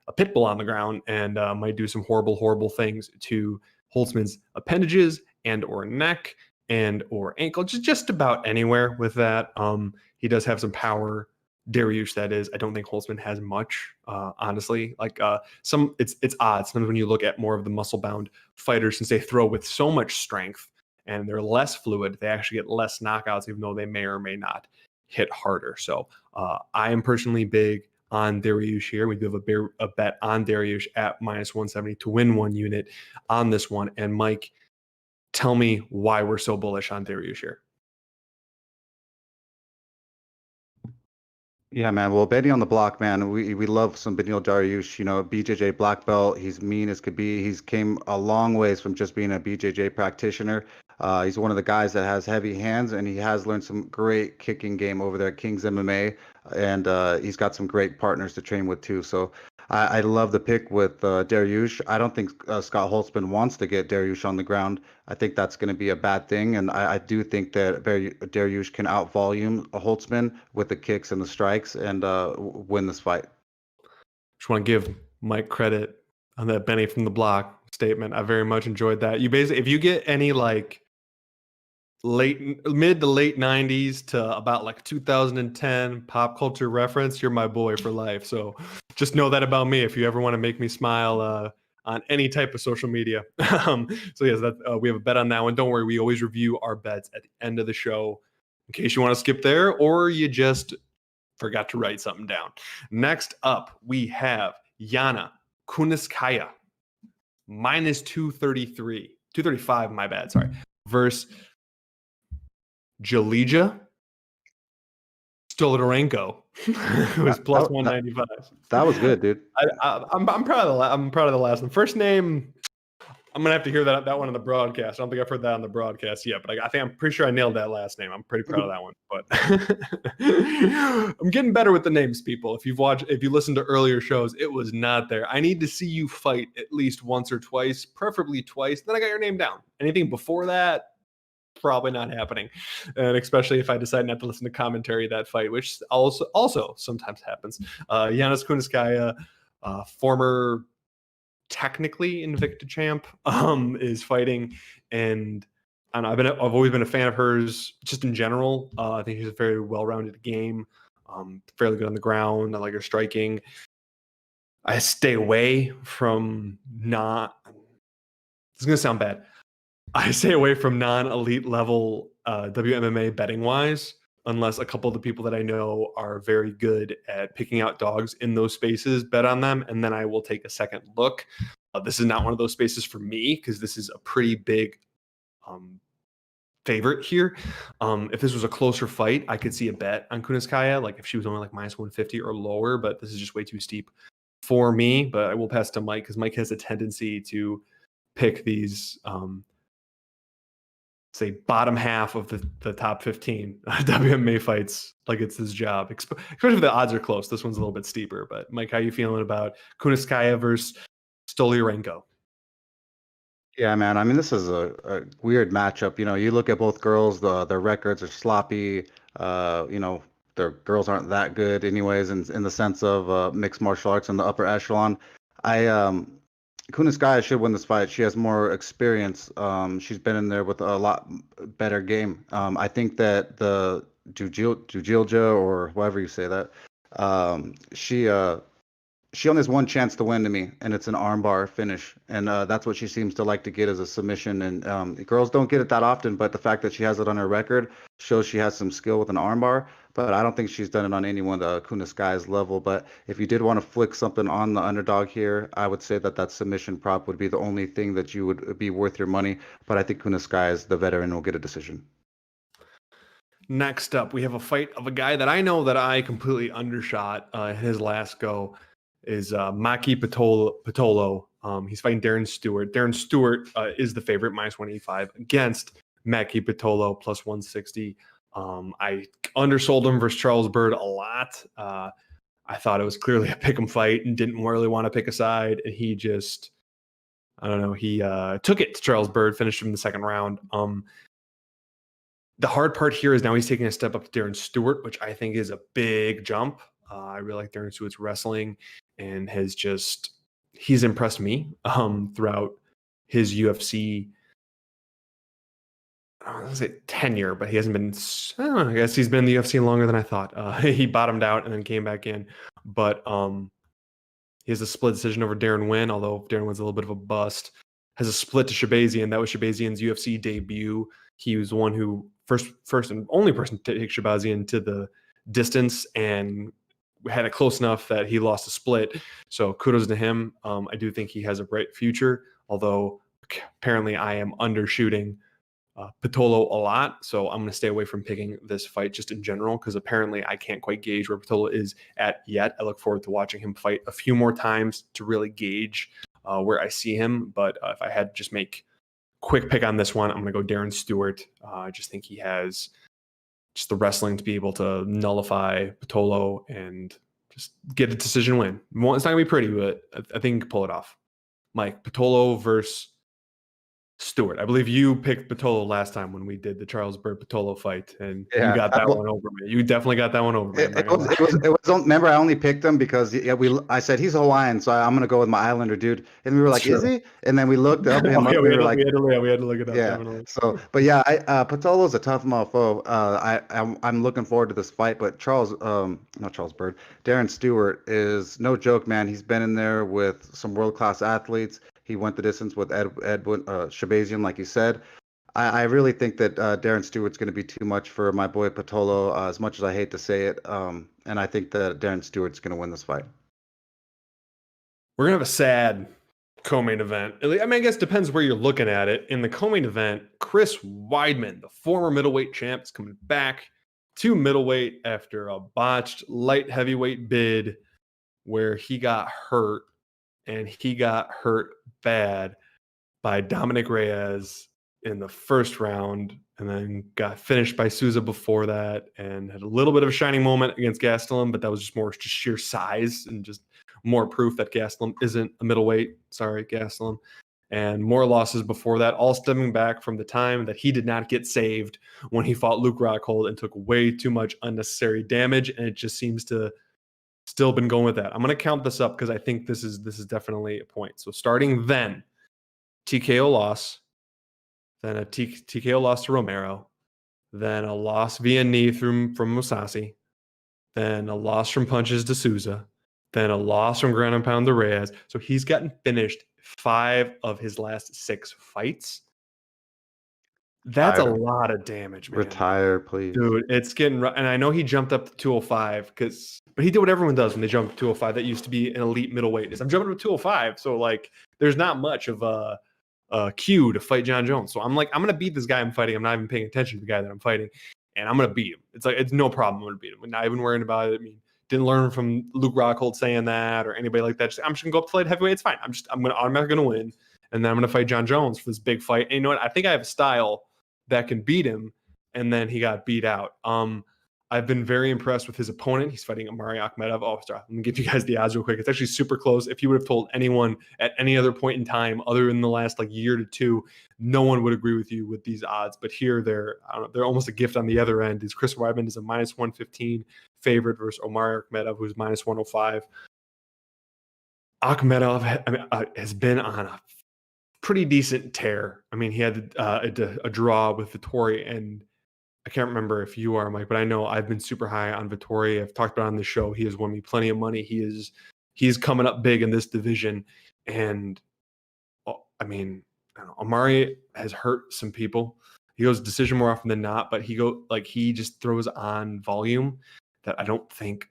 a pit bull on the ground and might do some horrible, horrible things to Holtzman's appendages and or neck and or ankle, just about anywhere with that. He does have some power. Dariush, that is. I don't think Holtzman has much, honestly. Like it's odd. Sometimes when you look at more of the muscle-bound fighters, since they throw with so much strength and they're less fluid, they actually get less knockouts, even though they may or may not hit harder. So I am personally big on Dariush here. We do have a bet on Dariush at -170 to win 1 unit on this one. And Mike, tell me why we're so bullish on Dariush here. Yeah, man. Well, Benny on the block, man. We love some Benil Dariush. You know, BJJ black belt. He's mean as could be. He's came a long ways from just being a BJJ practitioner. He's one of the guys that has heavy hands, and he has learned some great kicking game over there at King's MMA, and he's got some great partners to train with too. So I love the pick with Dariush. I don't think Scott Holtzman wants to get Dariush on the ground. I think that's going to be a bad thing, and I do think that Dariush can outvolume a Holtzman with the kicks and the strikes and win this fight. Just want to give Mike credit on that Benny from the block statement. I very much enjoyed that. You basically, if you get any like mid to late 90s to about like 2010 pop culture reference, you're my boy for life. So just know that about me if you ever want to make me smile on any type of social media. So yes, that we have a bet on that one. Don't worry, we always review our bets at the end of the show in case you want to skip there or you just forgot to write something down. Next up, we have Yana Kunitskaya minus 235, my bad, sorry, versus Jalija Stoliarenko, who was plus 195. That was good, dude. I'm proud of the last one. First name, I'm gonna have to hear that one on the broadcast. I don't think I've heard that on the broadcast yet, but I'm pretty sure I nailed that last name. I'm pretty proud of that one. But I'm getting better with the names, people. If you listened to earlier shows, it was not there. I need to see you fight at least once or twice, preferably twice. Then I got your name down. Anything before that, probably not happening. And especially if I decide not to listen to commentary that fight, which also sometimes happens. Yanis Kunitskaya, former technically Invicta champ, is fighting, and I've always been a fan of hers just in general. I think she's a very well-rounded game, fairly good on the ground. I like her striking. I stay away from it's gonna sound bad. I stay away from non-elite level WMMA betting wise, unless a couple of the people that I know are very good at picking out dogs in those spaces, bet on them, and then I will take a second look. This is not one of those spaces for me because this is a pretty big favorite here. If this was a closer fight, I could see a bet on Kunitskaya, like if she was only like minus 150 or lower, but this is just way too steep for me. But I will pass to Mike because Mike has a tendency to pick these say bottom half of the top 15 WMA fights like it's his job, especially if the odds are close. This one's a little bit steeper. But Mike, how are you feeling about Kunitskaya versus Stoliarenko? Yeah, man. I mean, this is a weird matchup. You know, you look at both girls, their records are sloppy. You know, their girls aren't that good anyways in the sense of mixed martial arts in the upper echelon. Kunitskaya should win this fight. She has more experience. She's been in there with a lot better game. I think that the Jujilja, or however you say that, she only has one chance to win to me, and it's an armbar finish. And that's what she seems to like to get as a submission. And girls don't get it that often, but the fact that she has it on her record shows she has some skill with an armbar. But I don't think she's done it on anyone at Kunitskaya's level. But if you did want to flick something on the underdog here, I would say that submission prop would be the only thing that you would be worth your money. But I think Kunitskaya, the veteran, will get a decision. Next up, we have a fight of a guy that I know that I completely undershot his last go. Is Maki Pitolo. He's fighting Darren Stewart. Darren Stewart is the favorite, minus 185 against Maki Pitolo, plus 160. I undersold him versus Charles Byrd a lot. I thought it was clearly a pick'em fight and didn't really want to pick a side. And he just, I don't know, he took it to Charles Byrd, finished him in the second round. The hard part here is now he's taking a step up to Darren Stewart, which I think is a big jump. I really like Darren Stewart's wrestling and he's impressed me throughout his UFC, I don't want to say tenure, but he hasn't been, I guess he's been in the UFC longer than I thought. He bottomed out and then came back in, but he has a split decision over Darren Wynn, although Darren Wynn's a little bit of a bust. Has a split to Shabazian. That was Shabazian's UFC debut. He was the one who first and only person to take Shabazian to the distance and had it close enough that he lost a split. So kudos to him. I do think he has a bright future, although apparently I am undershooting Patolo a lot. So I'm going to stay away from picking this fight just in general, because apparently I can't quite gauge where Patolo is at yet. I look forward to watching him fight a few more times to really gauge where I see him. But if I had to just make a quick pick on this one, I'm going to go Darren Stewart. I just think he has just the wrestling to be able to nullify Patolo and just get a decision win. It's not going to be pretty, but I think he can pull it off. Mike, Patolo versus Stewart. I believe you picked Patolo last time when we did the Charles Bird Patolo fight, and you got that one over me. You definitely got that one over me. It was. Remember, I only picked him because I said he's Hawaiian, so I'm gonna go with my Islander dude. And we were like, is he? And then we looked up him. We were like, we had to look it up. Yeah. Definitely. So, but yeah, Patolo's a tough mofo. I'm looking forward to this fight. But not Charles Bird, Darren Stewart is no joke, man. He's been in there with some world class athletes. He went the distance with Edwin Shabazian, like you said. I really think that Darren Stewart's going to be too much for my boy Patolo, as much as I hate to say it. And I think that Darren Stewart's going to win this fight. We're going to have a sad co-main event. I mean, I guess it depends where you're looking at it. In the co-main event, Chris Weidman, the former middleweight champ, is coming back to middleweight after a botched light heavyweight bid where he got hurt, and he got hurt bad by Dominic Reyes in the first round, and then got finished by Souza before that, and had a little bit of a shining moment against Gastelum, but that was just more just sheer size and just more proof that Gastelum isn't a middleweight. Sorry, Gastelum. And more losses before that, all stemming back from the time that he did not get saved when he fought Luke Rockhold and took way too much unnecessary damage, and it just seems to still been going with that. I'm going to count this up because I think this is definitely a point. So starting then, TKO loss, then a TKO loss to Romero, then a loss via knee from Musasi, then a loss from punches to Souza, then a loss from ground and pound to Reyes. So he's gotten finished 5 of his last 6 fights. That's a lot of damage, man. Retire, please. Dude, it's getting rough. And I know he jumped up to 205 but he did what everyone does when they jump to 205. That used to be an elite middleweight. I'm jumping to 205. So like there's not much of a cue to fight John Jones. So I'm like, I'm gonna beat this guy I'm fighting. I'm not even paying attention to the guy that I'm fighting, and I'm gonna beat him. It's like it's no problem. I'm gonna beat him. I'm not even worrying about it. I mean, didn't learn from Luke Rockhold saying that or anybody like that. I'm just gonna go up to light heavyweight. It's fine. I'm automatically gonna win, and then I'm gonna fight John Jones for this big fight. And you know what? I think I have a style that can beat him, and then he got beat out. I've been very impressed with his opponent. He's fighting Amari Akhmedov. Oh, sorry. Let me give you guys the odds real quick. It's actually super close. If you would have told anyone at any other point in time, other than the last like year to two, no one would agree with you with these odds. But here they're almost a gift on the other end. Is Chris Weidman is a minus 115 favorite versus Omari Akhmedov, who's minus 105. Akhmedov has been on a pretty decent tear. I mean, he had a draw with Vettori, and I can't remember if you are, Mike, but I know I've been super high on Vettori. I've talked about it on the show. He has won me plenty of money. He's coming up big in this division. And I mean, I don't know, Amari has hurt some people. He goes decision more often than not, but he just throws on volume that I don't think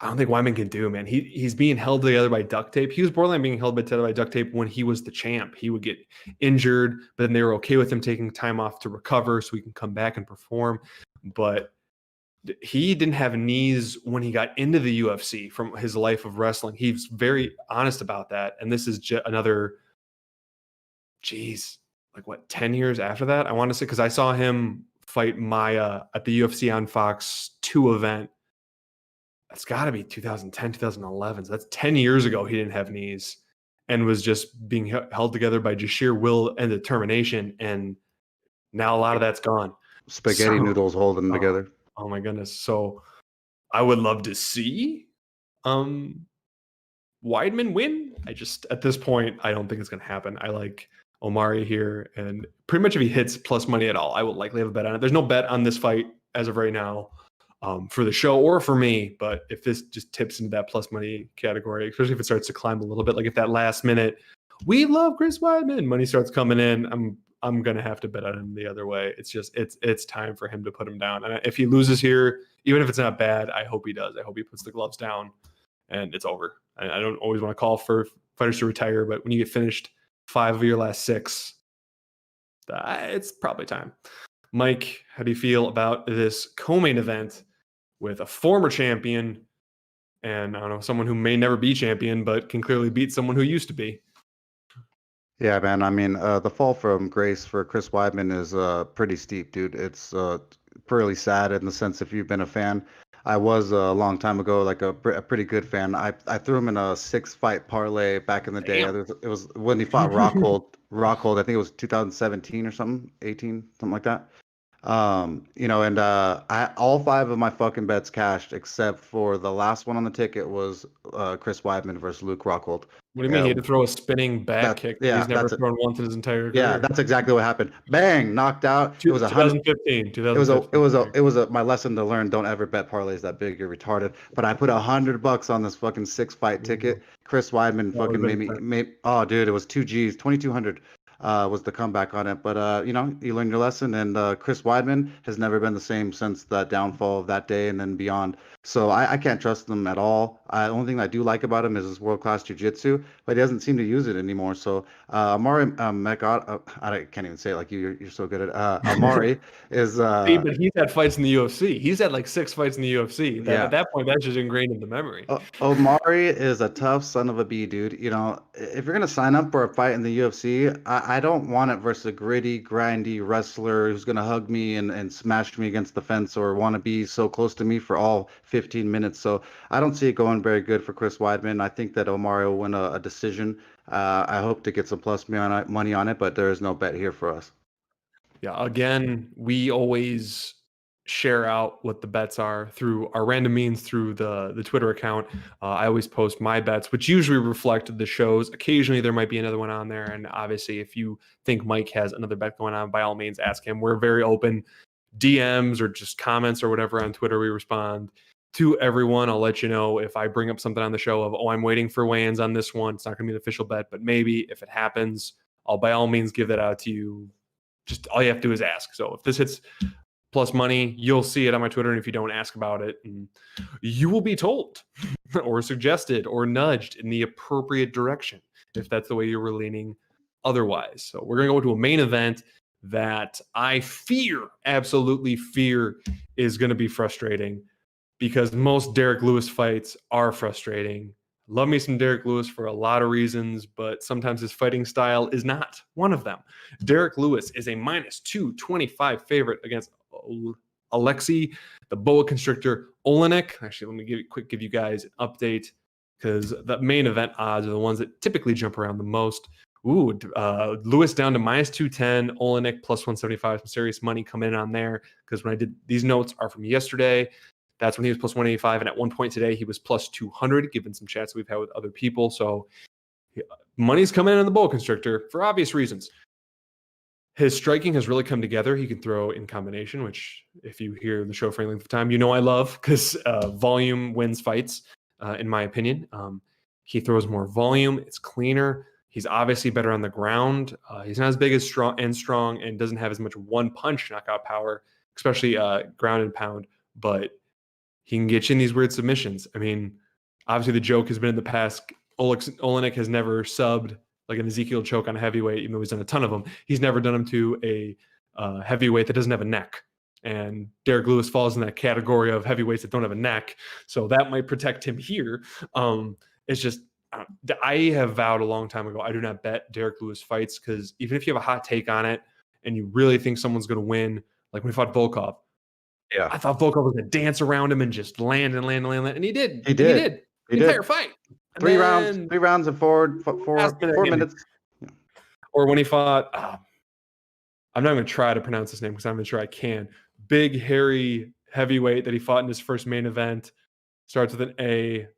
Weidman can do, man. He's being held together by duct tape. He was borderline being held together by duct tape when he was the champ. He would get injured, but then they were okay with him taking time off to recover so he can come back and perform. But he didn't have knees when he got into the UFC from his life of wrestling. He's very honest about that. And this is another, 10 years after that? I want to say, because I saw him fight Maya at the UFC on Fox 2 event. It's got to be 2010, 2011. So that's 10 years ago. He didn't have knees and was just being held together by just sheer will and determination. And now a lot of that's gone. Spaghetti noodles holding them together. Oh my goodness. So I would love to see Weidman win. At this point, I don't think it's going to happen. I like Omari here. And pretty much if he hits plus money at all, I will likely have a bet on it. There's no bet on this fight as of right now. For the show or for me, but if this just tips into that plus money category, especially if it starts to climb a little bit, like if that last minute, we love Chris Weidman, money starts coming in, I'm gonna have to bet on him the other way. It's just it's time for him to put him down. And if he loses here, even if it's not bad, I hope he does. I hope he puts the gloves down and it's over. I don't always want to call for fighters to retire, but when you get finished 5 of your last 6, it's probably time. Mike, how do you feel about this co-main event with a former champion and I don't know, someone who may never be champion, but can clearly beat someone who used to be? Yeah, man. I mean, the fall from grace for Chris Weidman is pretty steep, dude. It's pretty sad in the sense if you've been a fan. I was a long time ago, like a pretty good fan. I threw him in a 6-fight parlay back in the day. It was when he fought Rockhold. Rockhold, I think it was 2017 or something, 18, something like that. And all 5 of my fucking bets cashed except for the last one on the ticket was Chris Weidman versus Luke Rockhold. What do you mean? He had to throw a spinning back kick that he's never thrown once in his entire career. Yeah, that's exactly what happened. Bang, knocked out. It was 2015. It was my lesson to learn. Don't ever bet parlays that big. You're retarded. But I put $100 on this fucking 6-fight ticket. Chris Weidman fucking made oh, dude, it was 2 G's, 2,200. Was the comeback on it. But, you learned your lesson. And Chris Weidman has never been the same since the downfall of that day and then beyond. So I can't trust him at all. The only thing I do like about him is his world-class jiu-jitsu, but he doesn't seem to use it anymore. So Amari Mekot, I can't even say it like you. You're so good at Amari is... See, but he's had fights in the UFC. He's had like 6 fights in the UFC. At that point, that's just ingrained in the memory. Omari is a tough son of a bee, dude. If you're going to sign up for a fight in the UFC, I don't want it versus a gritty, grindy wrestler who's going to hug me and smash me against the fence or want to be so close to me for all 15 minutes. So I don't see it going very good for Chris Weidman. I think that Omari will win a decision. I hope to get some plus money on it, but there is no bet here for us. Yeah, again, we always share out what the bets are through our random means through the Twitter account. I always post my bets, which usually reflect the shows. Occasionally there might be another one on there. And obviously if you think Mike has another bet going on, by all means ask him. We're very open. DMs or just comments or whatever on Twitter, we respond to everyone. I'll let you know if I bring up something on the show of, I'm waiting for weigh-ins on this one. It's not going to be an official bet, but maybe if it happens, I'll by all means give that out to you. Just all you have to do is ask. So if this hits plus money, you'll see it on my Twitter. And if you don't, ask about it, and you will be told or suggested or nudged in the appropriate direction if that's the way you were leaning otherwise. So we're going to go to a main event that I absolutely fear is going to be frustrating, because most Derek Lewis fights are frustrating. Love me some Derek Lewis for a lot of reasons, but sometimes his fighting style is not one of them. Derek Lewis is a -225 favorite against Alexei, the boa constrictor, Olenek. Actually, let me give you guys an update, because the main event odds are the ones that typically jump around the most. Lewis down to -210, Olenek +175. Some serious money coming in on there, because when I did these notes are from yesterday. That's when he was +185, and at one point today he was +200, given some chats we've had with other people. So money's coming in on the boa constrictor for obvious reasons. His striking has really come together. He can throw in combination, which if you hear the show for any length of time, I love, because volume wins fights, in my opinion. He throws more volume. It's cleaner. He's obviously better on the ground. He's not as big as strong and doesn't have as much one-punch knockout power, especially ground and pound, but he can get you in these weird submissions. I mean, obviously the joke has been in the past, Olenek has never subbed like an Ezekiel choke on a heavyweight, even though he's done a ton of them. He's never done them to a heavyweight that doesn't have a neck. And Derek Lewis falls in that category of heavyweights that don't have a neck. So that might protect him here. It's just, I have vowed a long time ago, I do not bet Derek Lewis fights, because even if you have a hot take on it and you really think someone's going to win, like when he fought Volkov, yeah, I thought Volkov was going to dance around him and just land, and he did. He did. The entire fight. And 3 rounds and 4 minutes. Or when he fought, I'm not going to try to pronounce his name because I'm not sure I can. Big, hairy heavyweight that he fought in his first main event. Starts with an A.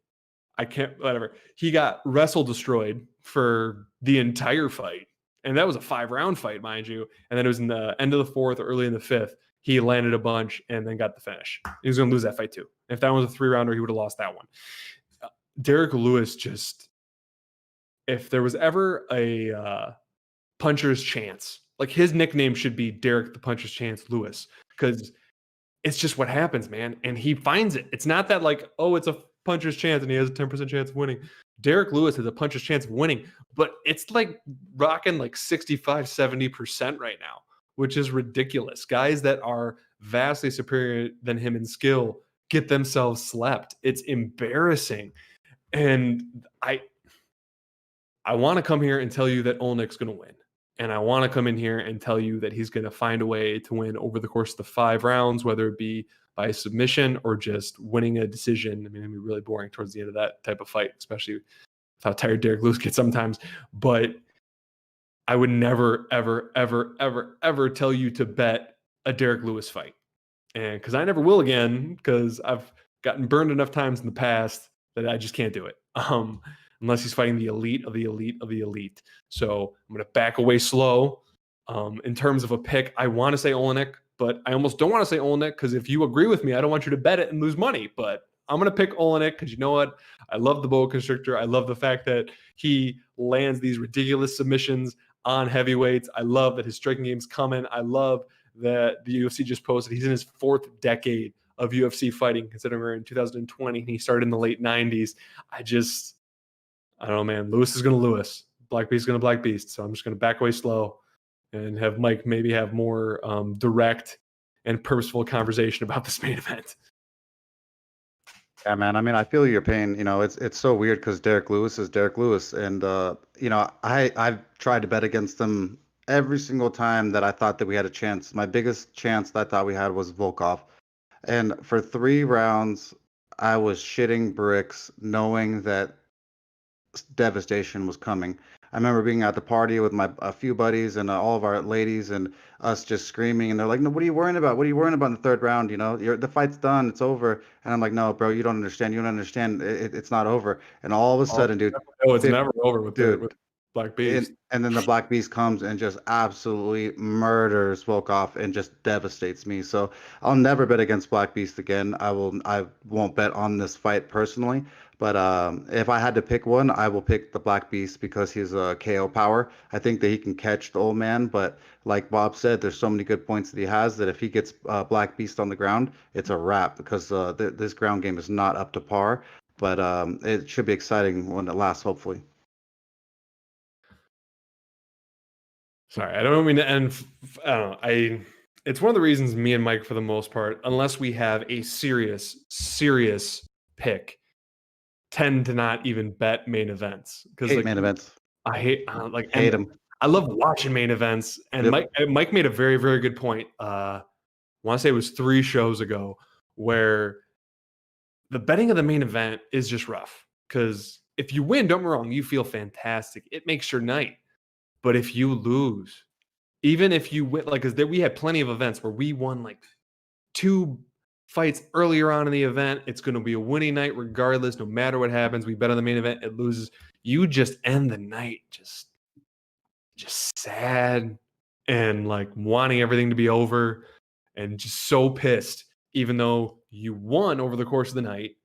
I can't, whatever. He got wrestle destroyed for the entire fight. And that was a 5-round fight, mind you. And then it was in the end of the 4th, early in the 5th. He landed a bunch and then got the finish. He was going to lose that fight too. If that was a 3-rounder, he would have lost that one. Derek Lewis just, if there was ever a puncher's chance, like his nickname should be Derek the Puncher's Chance Lewis, because it's just what happens, man. And he finds it. It's not that like, oh, it's a puncher's chance and he has a 10% chance of winning. Derek Lewis has a puncher's chance of winning, but it's like rocking like 65, 70% right now, which is ridiculous. Guys that are vastly superior than him in skill get themselves slept. It's embarrassing. And I want to come here and tell you that Oleinik's going to win. And I want to come in here and tell you that he's going to find a way to win over the course of the 5 rounds, whether it be by submission or just winning a decision. I mean, it'd be really boring towards the end of that type of fight, especially with how tired Derek Lewis gets sometimes. But I would never, ever, ever, ever, ever tell you to bet a Derek Lewis fight. And because I never will again, because I've gotten burned enough times in the past that I just can't do it. Unless he's fighting the elite of the elite of the elite. So I'm going to back away slow. In terms of a pick, I want to say Oleinik, but I almost don't want to say Oleinik because if you agree with me, I don't want you to bet it and lose money. But I'm going to pick Oleinik because you know what? I love the boa constrictor. I love the fact that he lands these ridiculous submissions on heavyweights. I love that his striking game's coming. I love that the UFC just posted he's in his 4th decade of UFC fighting, considering we're in 2020 and he started in the late 90s. I don't know, man. Lewis is going to Lewis. Black Beast is going to Black Beast. So I'm just going to back away slow and have Mike maybe have more direct and purposeful conversation about this main event. Yeah, man. I mean, I feel your pain. You know, it's so weird because Derek Lewis is Derek Lewis, and you know, I've tried to bet against him every single time that I thought that we had a chance. My biggest chance that I thought we had was Volkov, and for 3 rounds, I was shitting bricks, knowing that devastation was coming. I remember being at the party with a few buddies and all of our ladies and us just screaming, and they're like, "No, what are you worrying about? What are you worrying about in the 3rd round? You know, the fight's done, it's over." And I'm like, "No, bro, you don't understand. You don't understand. It's not over." And all of a sudden, dude, it's never over with Black Beast. And then the Black Beast comes and just absolutely murders Volkov and just devastates me. So I'll never bet against Black Beast again. I won't bet on this fight personally. But if I had to pick one, I will pick the Black Beast because he's a KO power. I think that he can catch the old man. But like Bob said, there's so many good points that he has that if he gets Black Beast on the ground, it's a wrap because this ground game is not up to par. But it should be exciting when it lasts, hopefully. Sorry, I don't mean to end. I don't know. It's one of the reasons me and Mike, for the most part, unless we have a serious pick, tend to not even bet main events because main events. I hate hate them. I love watching main events, and Yep. Mike made a very, very good point. I want to say it was 3 shows ago where the betting of the main event is just rough because if you win, don't get me wrong, you feel fantastic. It makes your night. But if you lose, even if you win, like, because we had plenty of events where we won like 2 fights earlier on in the event, it's going to be a winning night regardless. No matter what happens, we bet on the main event, it loses. You just end the night just sad and like wanting everything to be over and just so pissed, even though you won over the course of the night.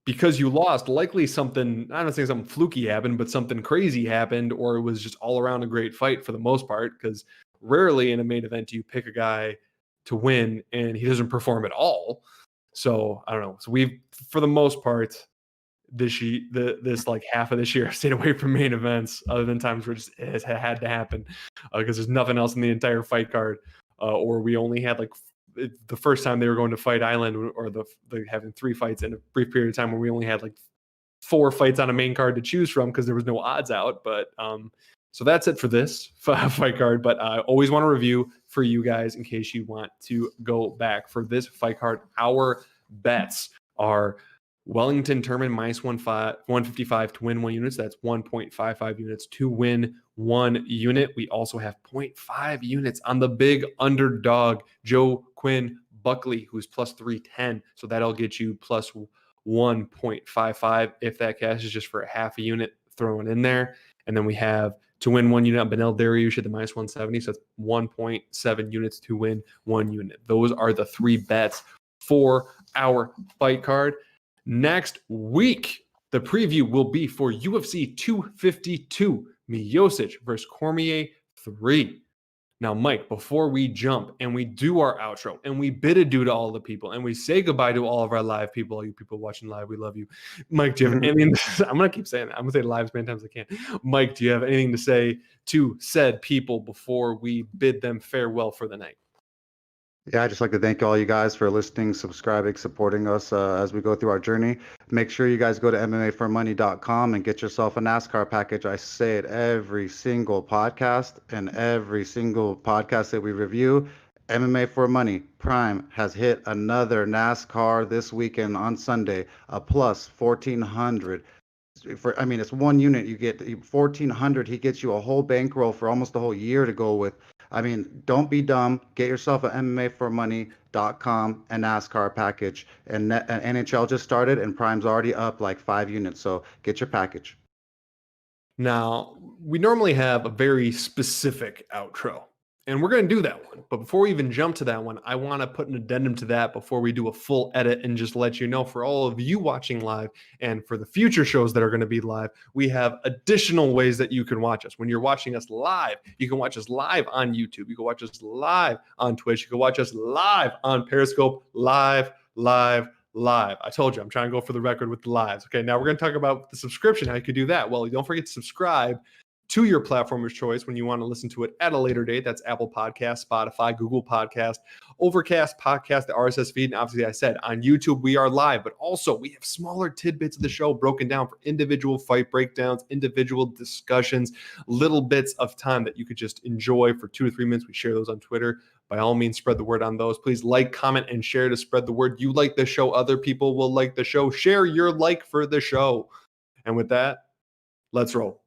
Because you lost, likely something, I'm not saying something fluky happened, but something crazy happened, or it was just all around a great fight for the most part, because rarely in a main event do you pick a guy to win and he doesn't perform at all. So I don't know. So we've, for the most part, this like half of this year, stayed away from main events, other than times where it has had to happen, because there's nothing else in the entire fight card, or we only had like the first time they were going to Fight Island, or the having 3 fights in a brief period of time where we only had like 4 fights on a main card to choose from because there was no odds out. But so that's it for this fight card. But I always want to review for you guys in case you want to go back for this fight card. Our bets are Wellington Turman minus 155 to win 1 unit. So that's 1.55 units to win 1 unit. We also have 0.5 units on the big underdog, Joe Quinn Buckley, who's plus 310. So that'll get you plus 1.55 if that cash is just for a half a unit thrown in there. And then we have to win 1 unit on Benel Dariush at the minus 170. So that's 1.7 units to win 1 unit. Those are the 3 bets for our fight card. Next week, the preview will be for UFC 252, Miocic versus Cormier 3. Now, Mike, before we jump and we do our outro and we bid adieu to all the people and we say goodbye to all of our live people, all you people watching live, we love you. Mike, do you have anything? I'm going to keep saying that. I'm going to say live as many times as I can. Mike, do you have anything to say to said people before we bid them farewell for the night? Yeah, I'd just like to thank all you guys for listening, subscribing, supporting us as we go through our journey. Make sure you guys go to MMAforMoney.com and get yourself a NASCAR package. I say it every single podcast, and every single podcast that we review. MMA for Money Prime has hit another NASCAR this weekend on Sunday, a plus 1,400. It's one unit. You get 1,400. He gets you a whole bankroll for almost a whole year to go with. I mean, don't be dumb. Get yourself an MMAforMoney.com and NASCAR package. And NHL just started, and Prime's already up like 5 units. So get your package. Now, we normally have a very specific outro, and we're going to do that one. But before we even jump to that one, I want to put an addendum to that before we do a full edit and just let you know, for all of you watching live and for the future shows that are going to be live, we have additional ways that you can watch us. When you're watching us live, you can watch us live on YouTube. You can watch us live on Twitch. You can watch us live on Periscope, live. I told you, I'm trying to go for the record with the lives. Okay, now we're going to talk about the subscription, how you could do that. Well, don't forget to subscribe to your platform of choice when you want to listen to it at a later date. That's Apple Podcast, Spotify, Google Podcast, Overcast Podcast, the RSS feed. And obviously, I said on YouTube, we are live, but also we have smaller tidbits of the show broken down for individual fight breakdowns, individual discussions, little bits of time that you could just enjoy for 2 to 3 minutes. We share those on Twitter. By all means, spread the word on those. Please like, comment, and share to spread the word. You like the show, other people will like the show. Share your like for the show. And with that, let's roll.